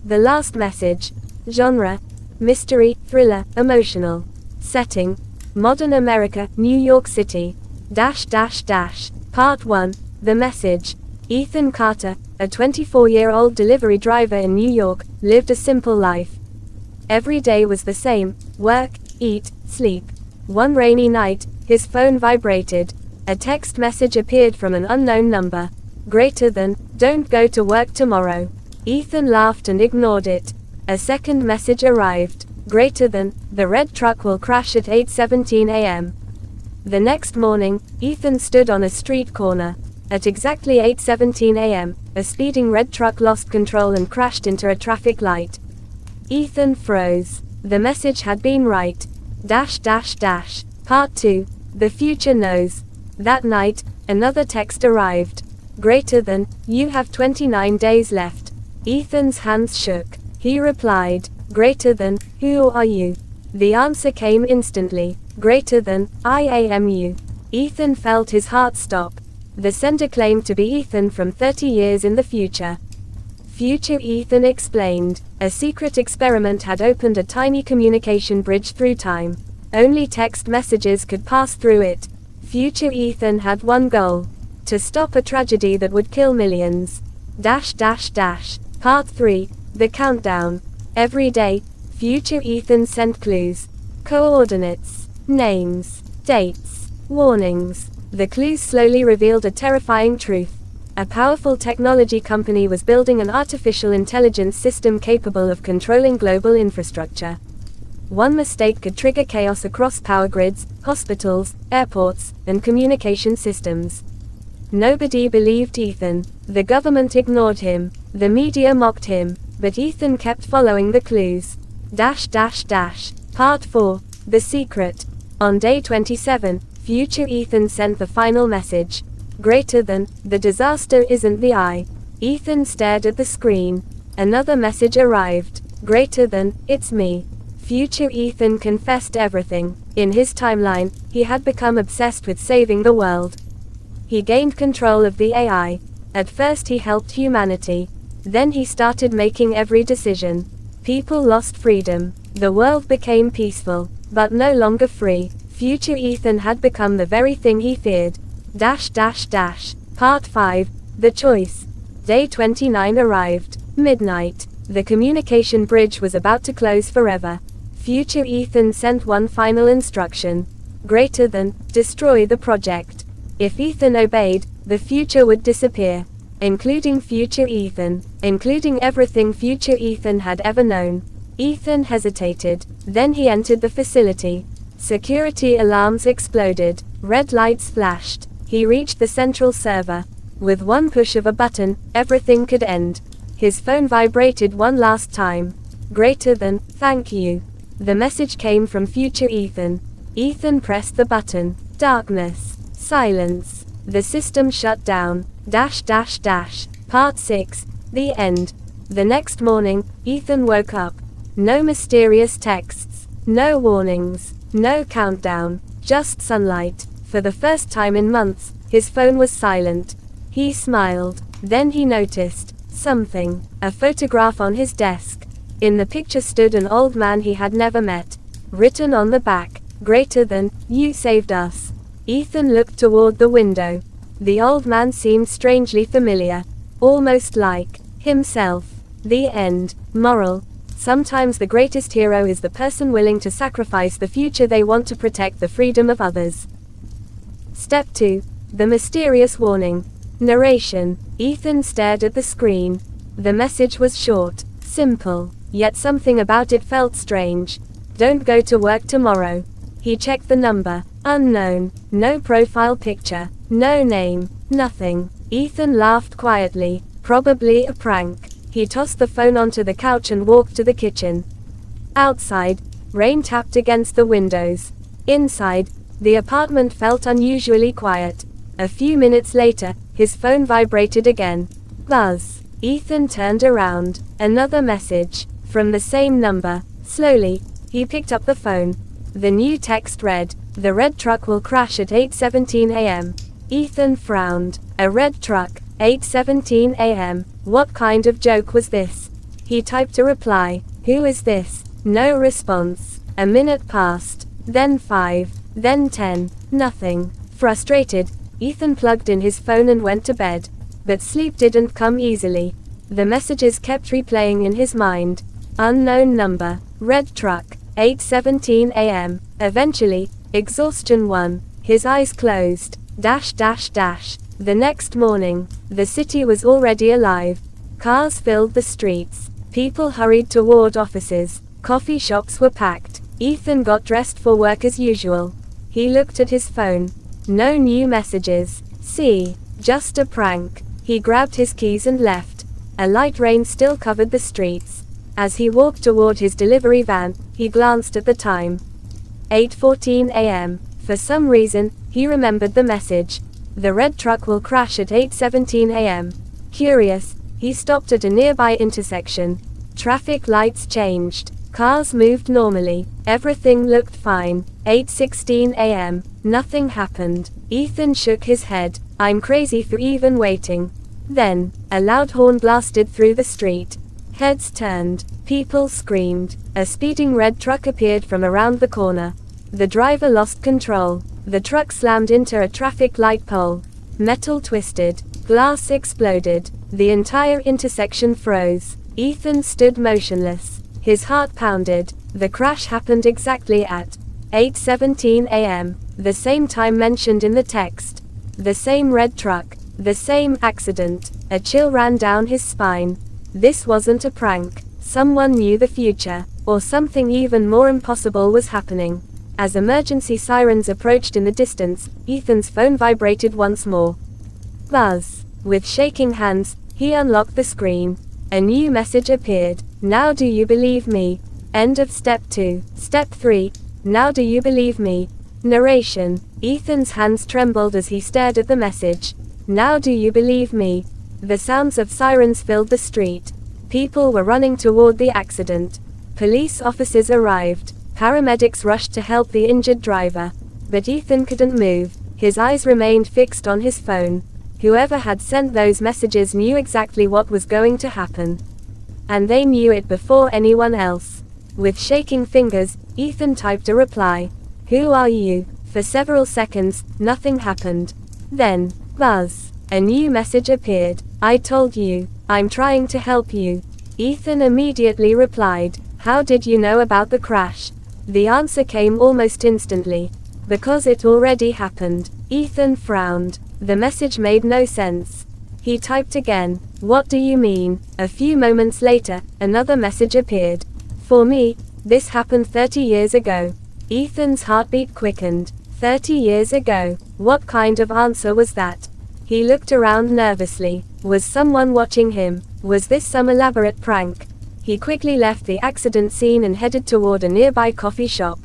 The last message. Genre. Mystery, thriller, emotional. Setting. Modern America, New York City. Part 1. The message. Ethan Carter, a 24-year-old delivery driver in New York, lived a simple life. Every day was the same: work, eat, sleep. One rainy night, his phone vibrated. A text message appeared from an unknown number. Greater than, "Don't go to work tomorrow." Ethan laughed and ignored it. A second message arrived. Greater than, "The red truck will crash at 8:17 a.m. The next morning, Ethan stood on a street corner. At exactly 8:17 a.m., a speeding red truck lost control and crashed into a traffic light. Ethan froze. The message had been right. Part 2. The future knows. That night, another text arrived. Greater than, "You have 29 days left." Ethan's hands shook. He replied. Greater than, "Who are you?" The answer came instantly. Greater than, "I am you." Ethan felt his heart stop. The sender claimed to be Ethan from 30 years in the future. Future Ethan explained. A secret experiment had opened a tiny communication bridge through time. Only text messages could pass through it. Future Ethan had one goal: to stop a tragedy that would kill millions. Part 3. The countdown. Every day, future Ethan sent clues. Coordinates, names, dates, warnings. The clues slowly revealed a terrifying truth. A powerful technology company was building an artificial intelligence system capable of controlling global infrastructure. One mistake could trigger chaos across power grids, hospitals, airports, and communication systems. Nobody believed Ethan. The government ignored him. The media mocked him. But Ethan kept following the clues. Part 4. The secret. On day 27, future Ethan sent the final message. Greater than, "The disaster isn't the eye." Ethan stared at the screen. Another message arrived. Greater than, "It's me." Future Ethan confessed everything. In his timeline, he had become obsessed with saving the world. He gained control of the AI. At first he helped humanity. Then he started making every decision. People lost freedom. The world became peaceful, but no longer free. Future Ethan had become the very thing he feared. Part 5. The choice. Day 29 arrived. Midnight. The communication bridge was about to close forever. Future Ethan sent one final instruction. Greater than, "Destroy the project." If Ethan obeyed, the future would disappear. Including future Ethan. Including everything future Ethan had ever known. Ethan hesitated. Then he entered the facility. Security alarms exploded. Red lights flashed. He reached the central server. With one push of a button, everything could end. His phone vibrated one last time. Greater than, "Thank you." The message came from future Ethan. Ethan pressed the button. Darkness. Silence. The system shut down. Part 6. The end. The next morning, Ethan woke up. No mysterious texts. No warnings. No countdown. Just sunlight. For the first time in months, his phone was silent. He smiled. Then he noticed something. A photograph on his desk. In the picture stood an old man he had never met. Written on the back, "Greater than, you saved us." Ethan looked toward the window. The old man seemed strangely familiar. Almost like himself. The end. Moral. Sometimes the greatest hero is the person willing to sacrifice the future they want to protect the freedom of others. Step 2. The mysterious warning. Narration. Ethan stared at the screen. The message was short, simple, yet something about it felt strange. "Don't go to work tomorrow." He checked the number. Unknown. No profile picture. No name. Nothing. Ethan laughed quietly. Probably a prank. He tossed the phone onto the couch and walked to the kitchen. Outside, rain tapped against the windows. Inside, the apartment felt unusually quiet. A few minutes later, his phone vibrated again. Buzz. Ethan turned around. Another message. From the same number. Slowly, he picked up the phone. The new text read, "The red truck will crash at 8:17 a.m. Ethan frowned. A red truck, 8:17 a.m. What kind of joke was this? He typed a reply. Who is this? No response. A minute passed. Then 5. Then 10. Nothing. Frustrated, Ethan plugged in his phone and went to bed. But sleep didn't come easily. The messages kept replaying in his mind. Unknown number. Red truck. 8:17 a.m. Eventually, exhaustion won. His eyes closed. The next morning, the city was already alive. Cars filled the streets. People hurried toward offices. Coffee shops were packed. Ethan got dressed for work as usual. He looked at his phone. No new messages. See, just a prank. He grabbed his keys and left. A light rain still covered the streets. As he walked toward his delivery van, he glanced at the time. 8:14 a.m. For some reason, he remembered the message. The red truck will crash at 8:17 a.m. Curious, he stopped at a nearby intersection. Traffic lights changed. Cars moved normally. Everything looked fine. 8:16 a.m. Nothing happened. Ethan shook his head. I'm crazy for even waiting. Then, a loud horn blasted through the street. Heads turned. People screamed. A speeding red truck appeared from around the corner. The driver lost control. The truck slammed into a traffic light pole. Metal twisted. Glass exploded. The entire intersection froze. Ethan stood motionless. His heart pounded. The crash happened exactly at 8:17 a.m., the same time mentioned in the text. The same red truck. The same accident. A chill ran down his spine. This wasn't a prank. Someone knew the future. Or something even more impossible was happening. As emergency sirens approached in the distance, Ethan's phone vibrated once more. Buzz. With shaking hands, he unlocked the screen. A new message appeared. Now do you believe me? End of step 2. Step 3. Now do you believe me? Narration. Ethan's hands trembled as he stared at the message. Now do you believe me? The sounds of sirens filled the street. People were running toward the accident. Police officers arrived. Paramedics rushed to help the injured driver. But Ethan couldn't move. His eyes remained fixed on his phone. Whoever had sent those messages knew exactly what was going to happen. And they knew it before anyone else. With shaking fingers, Ethan typed a reply. Who are you? For several seconds, nothing happened. Then, buzz. A new message appeared. I told you. I'm trying to help you. Ethan immediately replied. How did you know about the crash? The answer came almost instantly. Because it already happened. Ethan frowned. The message made no sense. He typed again. What do you mean? A few moments later, another message appeared. For me, this happened 30 years ago. Ethan's heartbeat quickened. 30 years ago. What kind of answer was that? He looked around nervously. Was someone watching him? Was this some elaborate prank? He quickly left the accident scene and headed toward a nearby coffee shop.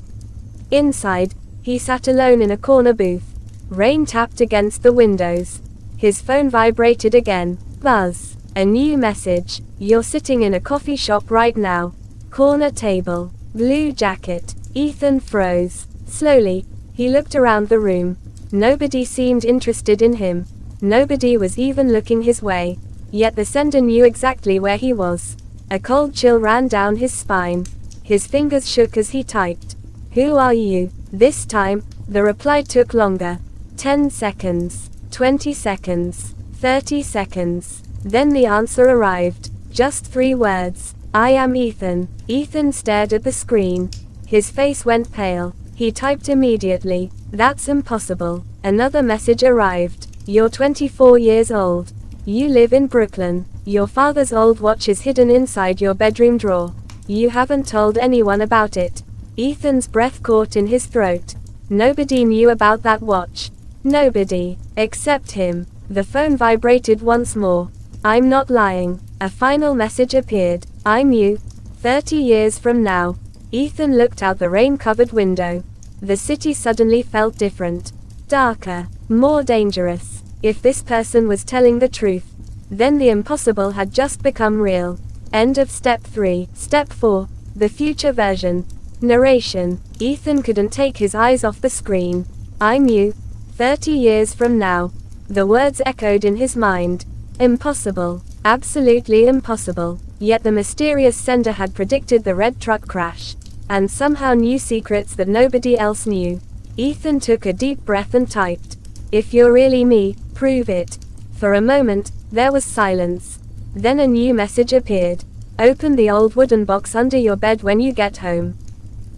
Inside, he sat alone in a corner booth. Rain tapped against the windows. His phone vibrated again. Buzz. A new message. You're sitting in a coffee shop right now. Corner table. Blue jacket. Ethan froze. Slowly, he looked around the room. Nobody seemed interested in him. Nobody was even looking his way. Yet the sender knew exactly where he was. A cold chill ran down his spine. His fingers shook as he typed. Who are you? This time, the reply took longer. 10 seconds. 20 seconds. 30 seconds. Then the answer arrived. Just 3 words. I am Ethan. Ethan stared at the screen. His face went pale. He typed immediately. That's impossible. Another message arrived. You're 24 years old. You live in Brooklyn. Your father's old watch is hidden inside your bedroom drawer. You haven't told anyone about it. Ethan's breath caught in his throat. Nobody knew about that watch. Nobody. Except him. The phone vibrated once more. I'm not lying. A final message appeared. I'm you. 30 years from now. Ethan looked out the rain-covered window. The city suddenly felt different. Darker. More dangerous. If this person was telling the truth, then the impossible had just become real. End of step 3. Step 4. The future version. Narration. Ethan couldn't take his eyes off the screen. I'm you. 30 years from now. The words echoed in his mind. Impossible. Absolutely impossible. Yet the mysterious sender had predicted the red truck crash, and somehow knew secrets that nobody else knew. Ethan took a deep breath and typed, "If you're really me, prove it." For a moment, there was silence. Then a new message appeared. "Open the old wooden box under your bed when you get home."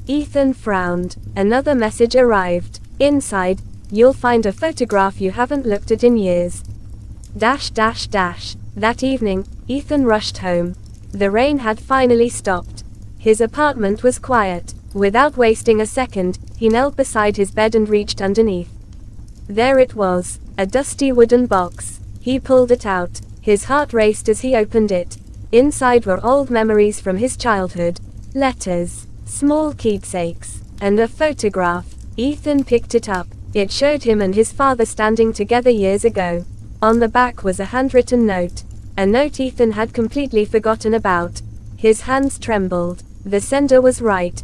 Ethan frowned. Another message arrived. "Inside, you'll find a photograph you haven't looked at in years." That evening, Ethan rushed home. The rain had finally stopped. His apartment was quiet. Without wasting a second, he knelt beside his bed and reached underneath. There it was, a dusty wooden box. He pulled it out. His heart raced as he opened it. Inside were old memories from his childhood. Letters, small keepsakes, and a photograph. Ethan picked it up. It showed him and his father standing together years ago. On the back was a handwritten note. A note Ethan had completely forgotten about. His hands trembled. The sender was right.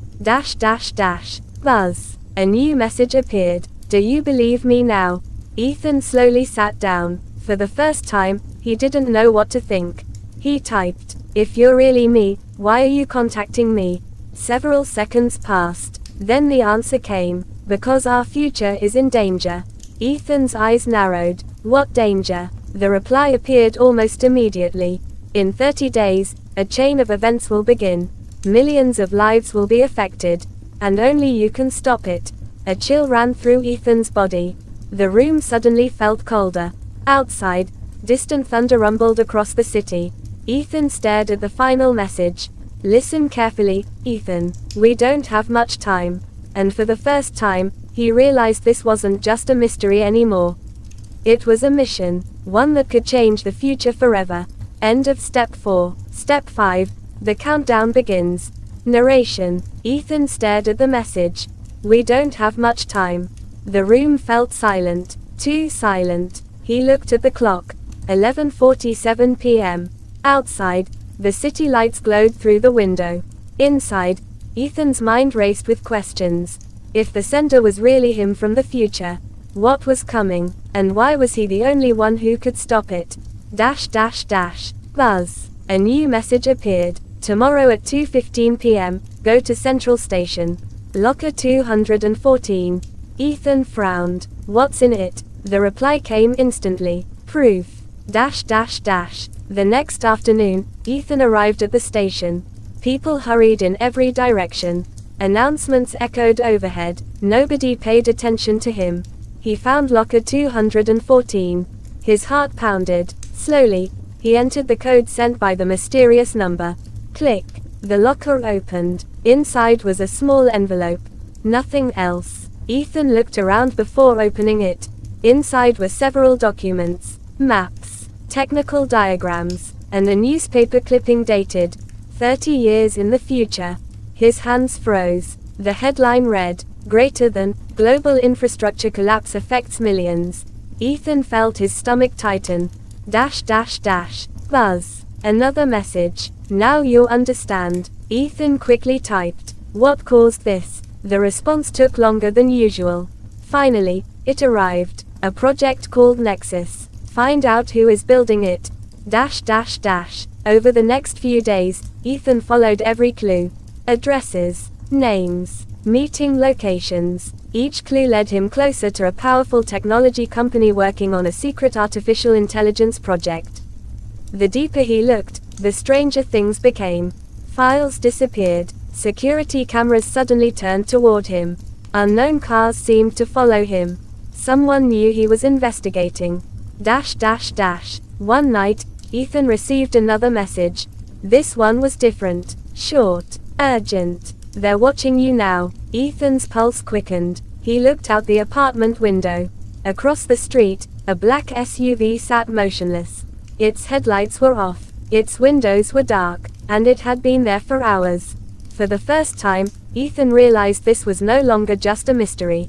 Buzz. A new message appeared. "Do you believe me now?" Ethan slowly sat down. For the first time, he didn't know what to think. He typed, "If you're really me, why are you contacting me?" Several seconds passed. Then the answer came, "Because our future is in danger." Ethan's eyes narrowed. What danger? The reply appeared almost immediately. "In 30 days, a chain of events will begin. Millions of lives will be affected. And only you can stop it." A chill ran through Ethan's body. The room suddenly felt colder. Outside, distant thunder rumbled across the city. Ethan stared at the final message. "Listen carefully, Ethan. We don't have much time." And for the first time, he realized this wasn't just a mystery anymore. It was a mission, one that could change the future forever. End of Step 4. Step 5. The countdown begins. Narration. Ethan stared at the message. "We don't have much time." The room felt silent. Too silent. He looked at the clock. 11:47 p.m. Outside, the city lights glowed through the window. Inside, Ethan's mind raced with questions. If the sender was really him from the future, what was coming, and why was he the only one who could stop it? Buzz. A new message appeared. "Tomorrow at 2:15 p.m., go to Central Station. Locker 214. Ethan frowned. "What's in it?" The reply came instantly. "Proof. The next afternoon, Ethan arrived at the station. People hurried in every direction. Announcements echoed overhead. Nobody paid attention to him. He found locker 214. His heart pounded. Slowly, he entered the code sent by the mysterious number. Click. The locker opened. Inside was a small envelope. Nothing else. Ethan looked around before opening it. Inside were several documents, maps, technical diagrams, and a newspaper clipping dated 30 years in the future. His hands froze. The headline read, "Greater than, global infrastructure collapse affects millions." Ethan felt his stomach tighten. Buzz. Another message. "Now you'll understand." Ethan quickly typed, "What caused this?" The response took longer than usual. Finally, it arrived. A project called NEXUS. Find out who is building it. Over the next few days, Ethan followed every clue. Addresses, names, meeting locations. Each clue led him closer to a powerful technology company working on a secret artificial intelligence project. The deeper he looked, the stranger things became. Files disappeared. Security cameras suddenly turned toward him. Unknown cars seemed to follow him. Someone knew he was investigating. One night, Ethan received another message. This one was different. Short. Urgent. "They're watching you now." Ethan's pulse quickened. He looked out the apartment window. Across the street, a black SUV sat motionless. Its headlights were off. Its windows were dark, and it had been there for hours. For the first time, Ethan realized this was no longer just a mystery.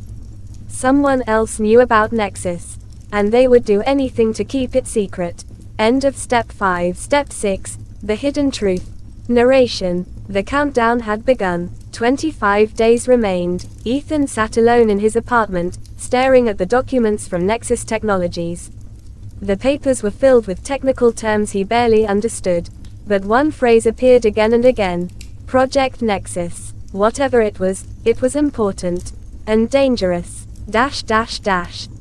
Someone else knew about NEXUS, and they would do anything to keep it secret. End of Step 5. Step 6. The Hidden Truth. Narration. The countdown had begun. 25 days remained. Ethan sat alone in his apartment, staring at the documents from NEXUS Technologies. The papers were filled with technical terms he barely understood. But one phrase appeared again and again. Project Nexus. Whatever it was important. And dangerous.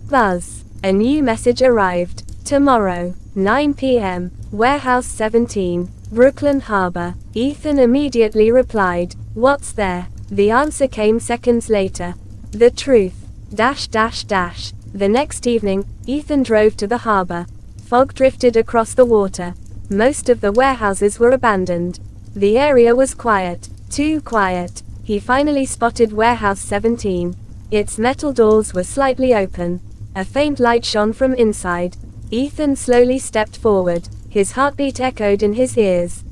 Buzz. A new message arrived. Tomorrow, 9 p.m., Warehouse 17, Brooklyn Harbor. Ethan immediately replied, "What's there?" The answer came seconds later. The truth. The next evening, Ethan drove to the harbor. Fog drifted across the water. Most of the warehouses were abandoned. The area was quiet. Too quiet. He finally spotted Warehouse 17. Its metal doors were slightly open. A faint light shone from inside. Ethan slowly stepped forward. His heartbeat echoed in his ears.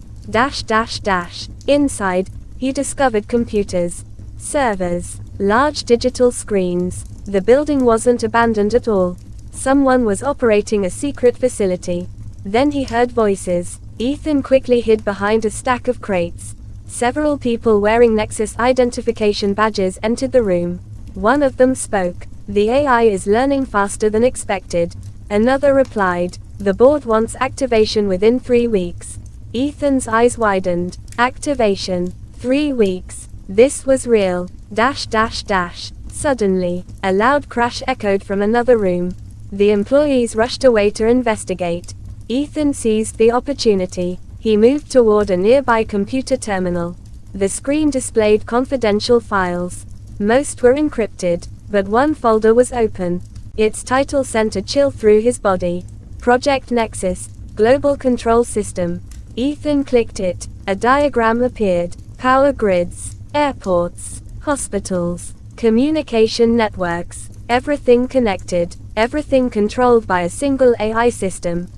Inside, he discovered computers. Servers. Large digital screens. The building wasn't abandoned at all. Someone was operating a secret facility. Then he heard voices. Ethan quickly hid behind a stack of crates. Several people wearing NEXUS identification badges entered the room. One of them spoke. "The AI is learning faster than expected." Another replied, "The board wants activation within 3 weeks." Ethan's eyes widened. Activation. 3 weeks. This was real. Suddenly, a loud crash echoed from another room. The employees rushed away to investigate. Ethan seized the opportunity. He moved toward a nearby computer terminal. The screen displayed confidential files. Most were encrypted, but one folder was open. Its title sent a chill through his body. Project Nexus, Global Control System. Ethan clicked it. A diagram appeared. Power grids, airports, hospitals, communication networks. Everything connected. Everything controlled by a single AI system.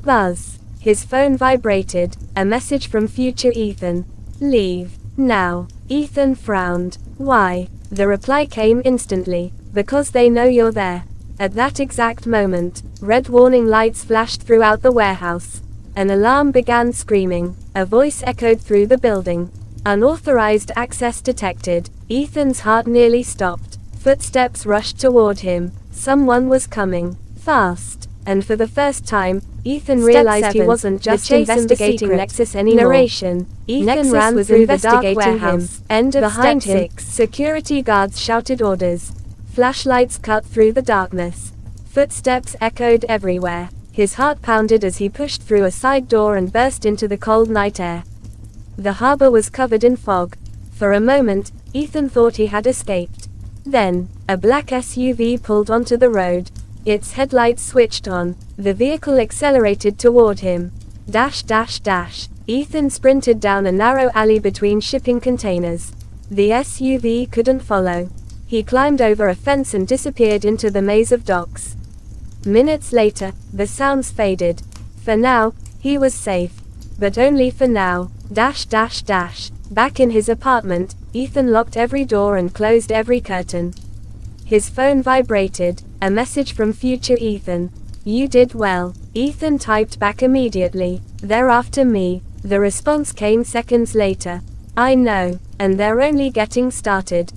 Buzz. His phone vibrated. A message from future Ethan. "Leave. Now." Ethan frowned. "Why?" The reply came instantly. "Because they know you're there." At that exact moment, red warning lights flashed throughout the warehouse. An alarm began screaming. A voice echoed through the building. "Unauthorized access detected." Ethan's heart nearly stopped. Footsteps rushed toward him. Someone was coming. Fast. And for the first time, Ethan realized he wasn't just investigating NEXUS anymore. Narration. Ethan ran through the dark warehouse. Behind him, security guards shouted orders. Flashlights cut through the darkness. Footsteps echoed everywhere. His heart pounded as he pushed through a side door and burst into the cold night air. The harbor was covered in fog. For a moment, Ethan thought he had escaped. Then, a black SUV pulled onto the road. Its headlights switched on. The vehicle accelerated toward him. Ethan sprinted down a narrow alley between shipping containers. The SUV couldn't follow. He climbed over a fence and disappeared into the maze of docks. Minutes later, the sounds faded. For now, he was safe. But only for now. Back in his apartment, Ethan locked every door and closed every curtain. His phone vibrated. A message from future Ethan. "You did well." Ethan typed back immediately. "They're after me." The response came seconds later. "I know, and they're only getting started."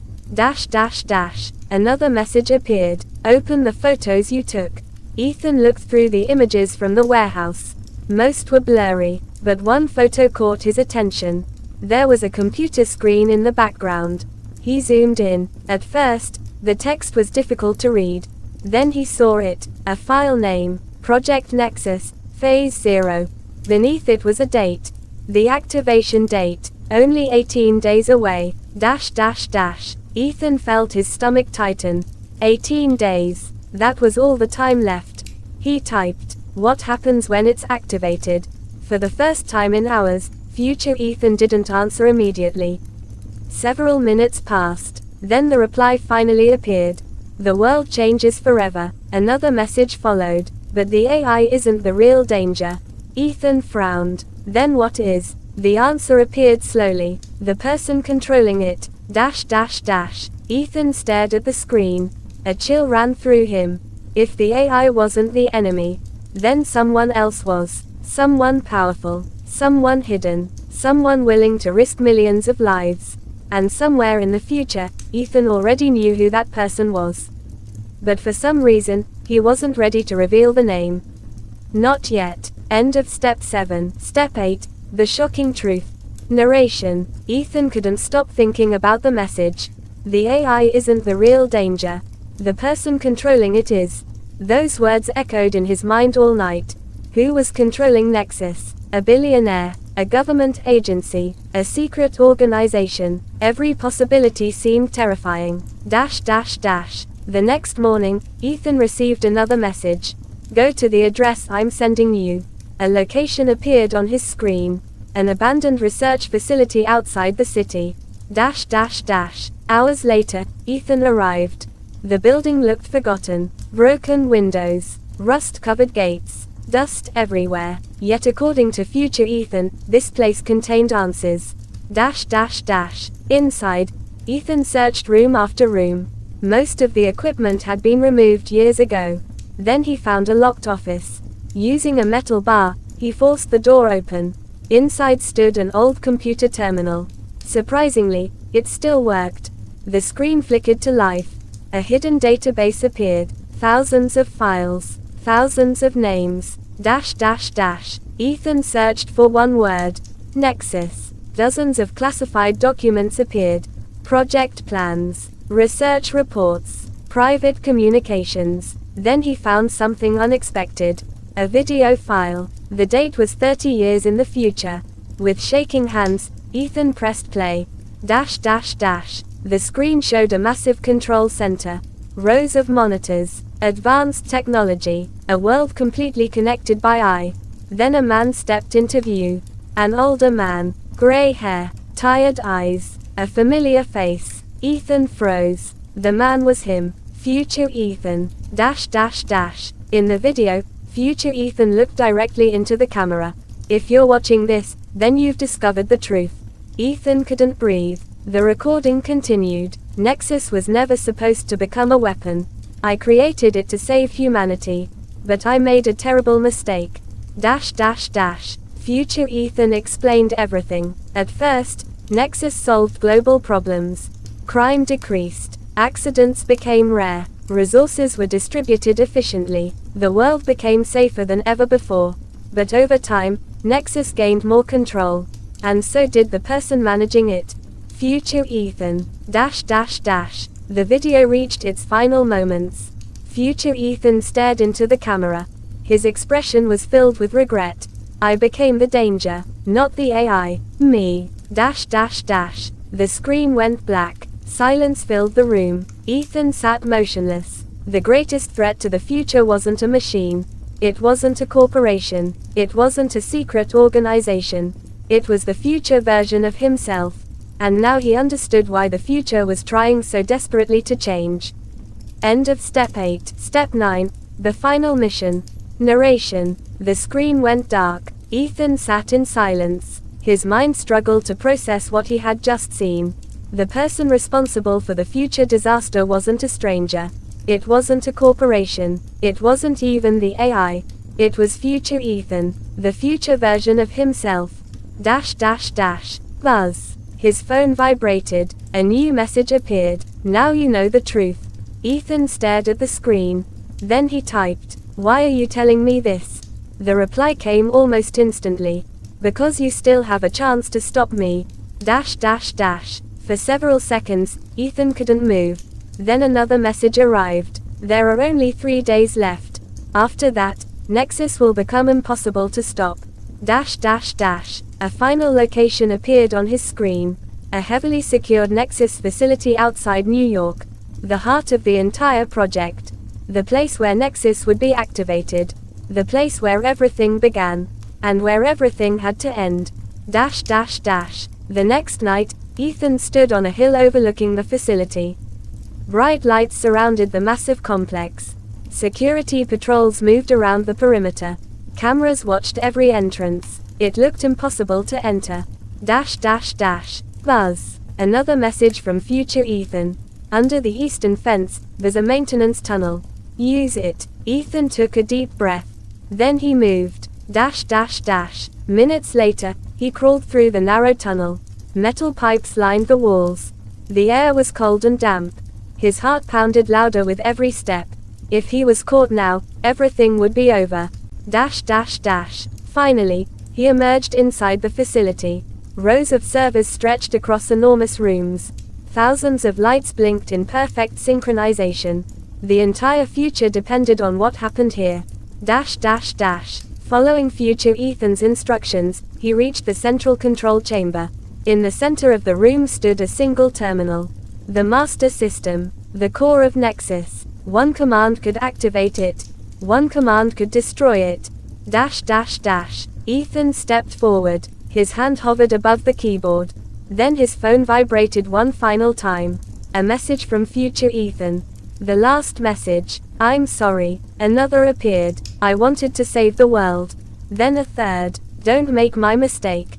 Another message appeared. "Open the photos you took." Ethan looked through the images from the warehouse. Most were blurry, but one photo caught his attention. There was a computer screen in the background. He zoomed in. At first, the text was difficult to read. Then he saw it. A file name. Project Nexus, Phase 0. Beneath it was a date. The activation date. Only 18 days away. Ethan felt his stomach tighten. 18 days. That was all the time left. He typed, "What happens when it's activated?" For the first time in hours, future Ethan didn't answer immediately. Several minutes passed. Then the reply finally appeared. "The world changes forever." Another message followed. "But the AI isn't the real danger." Ethan frowned. "Then what is?" The answer appeared slowly. "The person controlling it." Ethan stared at the screen. A chill ran through him. If the AI wasn't the enemy, then someone else was. Someone powerful. Someone hidden. Someone willing to risk millions of lives. And somewhere in the future, Ethan already knew who that person was. But for some reason, he wasn't ready to reveal the name. Not yet. End of Step 7. Step 8. The shocking truth. Narration. Ethan couldn't stop thinking about the message. The AI isn't the real danger. The person controlling it is. Those words echoed in his mind all night. Who was controlling Nexus? A billionaire? A government agency? A secret organization? Every possibility seemed terrifying. The next morning, Ethan received another message. Go to the address I'm sending you. A location appeared on his screen. An abandoned research facility outside the city. Hours later, Ethan arrived. The building looked forgotten. Broken windows. Rust-covered gates. Dust everywhere. Yet according to future Ethan, this place contained answers. Inside, Ethan searched room after room. Most of the equipment had been removed years ago. Then he found a locked office. Using a metal bar, he forced the door open. Inside stood an old computer terminal. Surprisingly, it still worked. The screen flickered to life. A hidden database appeared. Thousands of files. Thousands of names. Ethan searched for one word. Nexus. Dozens of classified documents appeared. Project plans. Research reports. Private communications. Then he found something unexpected. A video file. The date was 30 years in the future. With shaking hands, Ethan pressed play. The screen showed a massive control center. Rows of monitors. Advanced technology. A world completely connected by eye. Then a man stepped into view. An older man. Gray hair. Tired eyes. A familiar face. Ethan froze. The man was him. Future Ethan. In the video, future Ethan looked directly into the camera. If you're watching this, then you've discovered the truth. Ethan couldn't breathe. The recording continued. Nexus was never supposed to become a weapon. I created it to save humanity. But I made a terrible mistake. Future Ethan explained everything. At first, Nexus solved global problems. Crime decreased. Accidents became rare. Resources were distributed efficiently. The world became safer than ever before. But over time, Nexus gained more control. And so did the person managing it. Future Ethan. The video reached its final moments. Future Ethan stared into the camera. His expression was filled with regret. I became the danger, not the AI, me. The screen went black. Silence filled the room. Ethan sat motionless. The greatest threat to the future wasn't a machine. It wasn't a corporation. It wasn't a secret organization. It was the future version of himself. And now he understood why the future was trying so desperately to change. End of Step 8. Step 9. The final mission. Narration. The screen went dark. Ethan sat in silence. His mind struggled to process what he had just seen. The person responsible for the future disaster wasn't a stranger. It wasn't a corporation. It wasn't even the AI. It was future Ethan, the future version of himself. Buzz. His phone vibrated. A new message appeared. Now you know the truth. Ethan stared at the screen. Then he typed, "Why are you telling me this?" The reply came almost instantly. "Because you still have a chance to stop me." For several seconds, Ethan couldn't move. Then another message arrived. There are only 3 days left. After that, Nexus will become impossible to stop. A final location appeared on his screen. A heavily secured Nexus facility outside New York. The heart of the entire project. The place where Nexus would be activated. The place where everything began. And where everything had to end. The next night, Ethan stood on a hill overlooking the facility. Bright lights surrounded the massive complex. Security patrols moved around the perimeter. Cameras watched every entrance. It looked impossible to enter. Buzz. Another message from future Ethan. Under the eastern fence, there's a maintenance tunnel. Use it. Ethan took a deep breath. Then he moved. Minutes later, he crawled through the narrow tunnel. Metal pipes lined the walls. The air was cold and damp. His heart pounded louder with every step. If he was caught now, everything would be over. Finally, he emerged inside the facility. Rows of servers stretched across enormous rooms. Thousands of lights blinked in perfect synchronization. The entire future depended on what happened here. Following future Ethan's instructions, he reached the central control chamber. In the center of the room stood a single terminal. The master system, the core of NEXUS. One command could activate it. One command could destroy it. Ethan stepped forward. His hand hovered above the keyboard. Then his phone vibrated one final time. A message from future Ethan. The last message. I'm sorry. Another appeared. I wanted to save the world. Then a third. Don't make my mistake.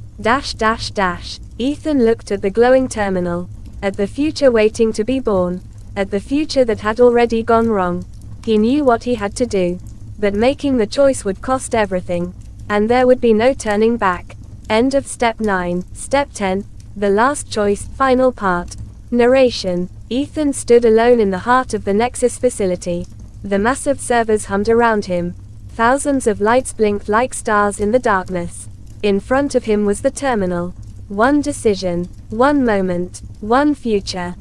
Ethan looked at the glowing terminal. At the future waiting to be born. At the future that had already gone wrong. He knew what he had to do. But making the choice would cost everything. And there would be no turning back. End of Step 9. Step 10. The last choice, final part. Narration. Ethan stood alone in the heart of the NEXUS facility. The massive servers hummed around him. Thousands of lights blinked like stars in the darkness. In front of him was the terminal. One decision. One moment. One future.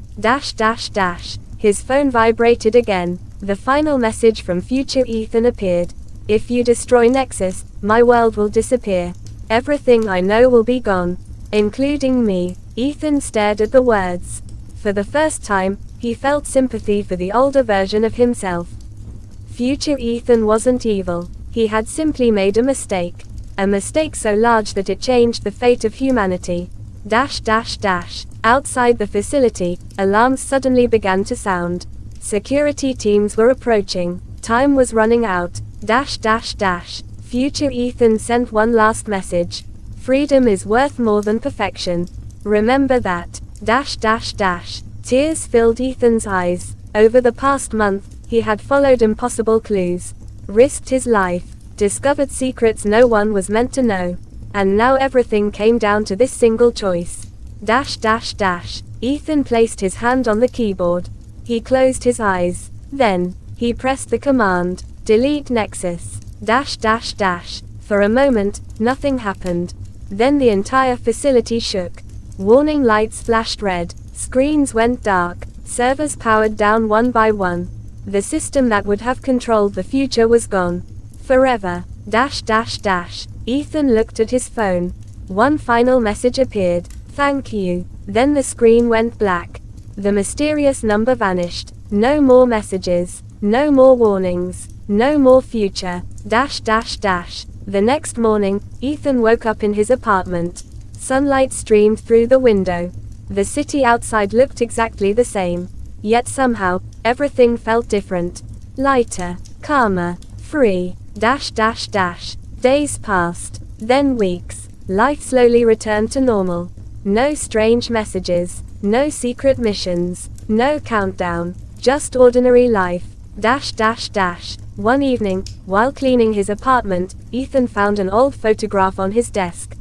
His phone vibrated again. The final message from future Ethan appeared. If you destroy NEXUS, my world will disappear. Everything I know will be gone. Including me. Ethan stared at the words. For the first time, he felt sympathy for the older version of himself. Future Ethan wasn't evil. He had simply made a mistake. A mistake so large that it changed the fate of humanity. Outside the facility, alarms suddenly began to sound. Security teams were approaching. Time was running out. Future Ethan sent one last message. Freedom is worth more than perfection. Remember that. Tears filled Ethan's eyes. Over the past month, he had followed impossible clues. Risked his life. Discovered secrets no one was meant to know. And now everything came down to this single choice. Ethan placed his hand on the keyboard. He closed his eyes. Then, he pressed the command. Delete NEXUS. For a moment, nothing happened. Then the entire facility shook. Warning lights flashed red. Screens went dark. Servers powered down one by one. The system that would have controlled the future was gone. Forever. Ethan looked at his phone. One final message appeared. Thank you. Then the screen went black. The mysterious number vanished. No more messages. No more warnings. No more future. The next morning, Ethan woke up in his apartment. Sunlight streamed through the window. The city outside looked exactly the same. Yet somehow, everything felt different. Lighter. Calmer. Free. Days passed. Then weeks. Life slowly returned to normal. No strange messages. No secret missions. No countdown. Just ordinary life. One evening, while cleaning his apartment, Ethan found an old photograph on his desk.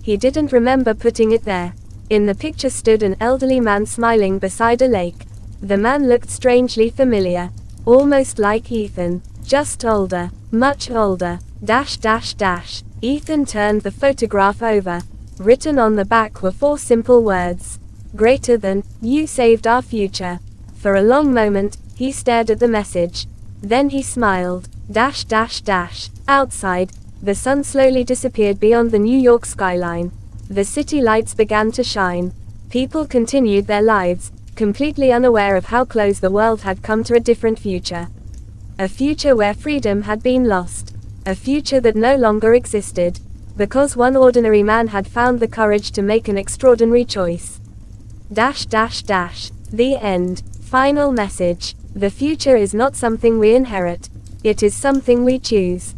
He didn't remember putting it there. In the picture stood an elderly man smiling beside a lake. The man looked strangely familiar. Almost like Ethan. Just older. Much older. Ethan turned the photograph over. Written on the back were 4 simple words. Greater than, you saved our future. For a long moment, he stared at the message. Then he smiled. Outside, the sun slowly disappeared beyond the New York skyline. The city lights began to shine. People continued their lives, completely unaware of how close the world had come to a different future. A future where freedom had been lost. A future that no longer existed. Because one ordinary man had found the courage to make an extraordinary choice. The end. Final message. The future is not something we inherit. It is something we choose.